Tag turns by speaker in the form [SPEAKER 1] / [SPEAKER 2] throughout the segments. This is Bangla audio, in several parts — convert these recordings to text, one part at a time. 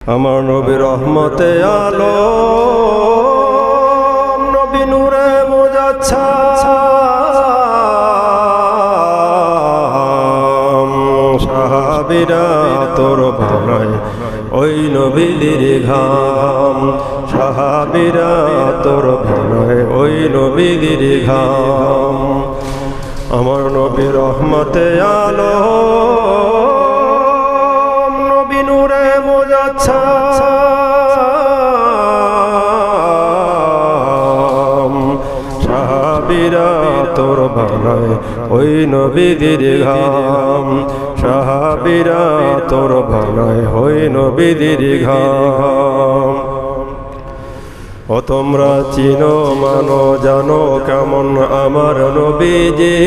[SPEAKER 1] আমার নবী রহমতে আলম, নবী নূরে মুজাচ্ছাম। সাহাবীরা তোর ভানায় ওই নবীর ঘাম, সাহাবীরা তোর ভানায় ওই নবীর ঘাম। আমার নবী রহমতে আলম, নবী নূরে মুজাচ্ছাম। সাহাবীরা তোর ভানায় ওই নবীর ঘাম, সাহাবীরা তোর ভানায় ওই নবীর ঘাম। ও তোমরা চিনো মানো জানো কেমন আমার নবীজি,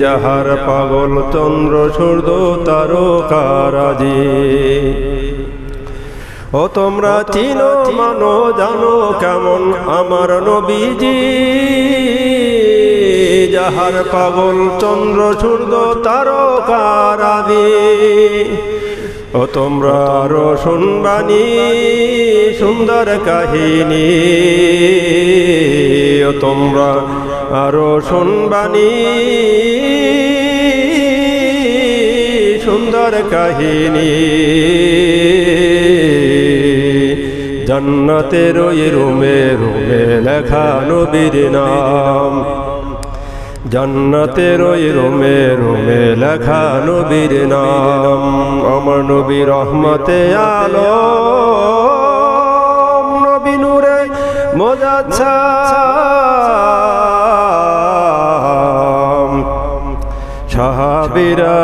[SPEAKER 1] যাহার পাগল চন্দ্র সূর্য তারকারাজি। ও তোমরা চিনো মানো জানো কেমন আমার নবীজি, যাহার পাগল চন্দ্র সূর্য তারকারাজি। ও তোমরা আরো শুনবানি সুন্দর কাহিনী, ও তোমরা আরো শুনবানি সুন্দর কাহিনী। জান্নাতের ওই রুমে রুমে লেখা নবীর নাম, জান্নাতের ওই রুমে রুমে লেখা নবীর নাম। আমার নবী রহমতে আলম, নবী নূরে মুজাচ্ছাম। সাহাবীরা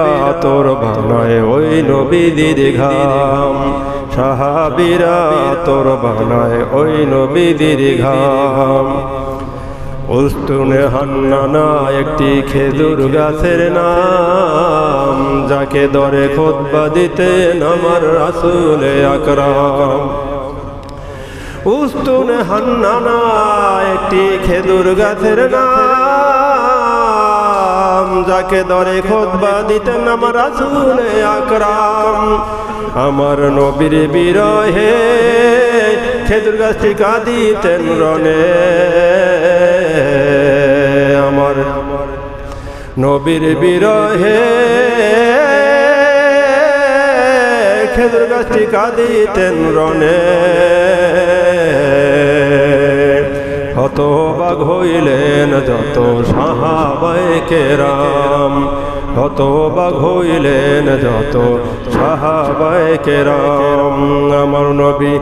[SPEAKER 1] তোর ভানায় ওই নবীর ঘাম, সাহাবীরা তোর ভানায় ওই নবীর ঘাম। উস্তুনে হান্নানা একটি খেজুর গাছের নাম, যাকে দরে খুতবা দিতেন আমার রাসূল আকরাম। উস্তুনে হান্নানা একটি খেজুর গাছের নাম, যাকে দরে খুতবা দিতেন আমার রাসূল আকরাম। আমার নবীর বিরহে খেজুর গাছটি কাঁদিতেন রনে, আমার নবীর বিরহে খেজুর গাছটি কাঁদিতেন রনে। হতবাক হইলেন যত সাহাবায়ে কেরাম, হতবাক হইলেন যত সাহাবায়ে কেরাম। আমার নবী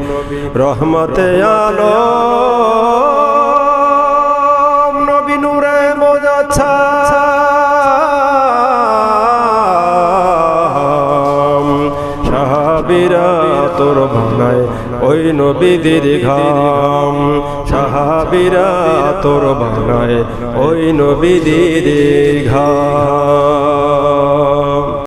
[SPEAKER 1] রহমতে আলম, নবী নূরে মুজাচ্ছাম। সাহাবীরা তোর ভানায় ওই নবীর ঘাম, সাহাবীরা তোর ভানায় ওই নবীর ঘাম।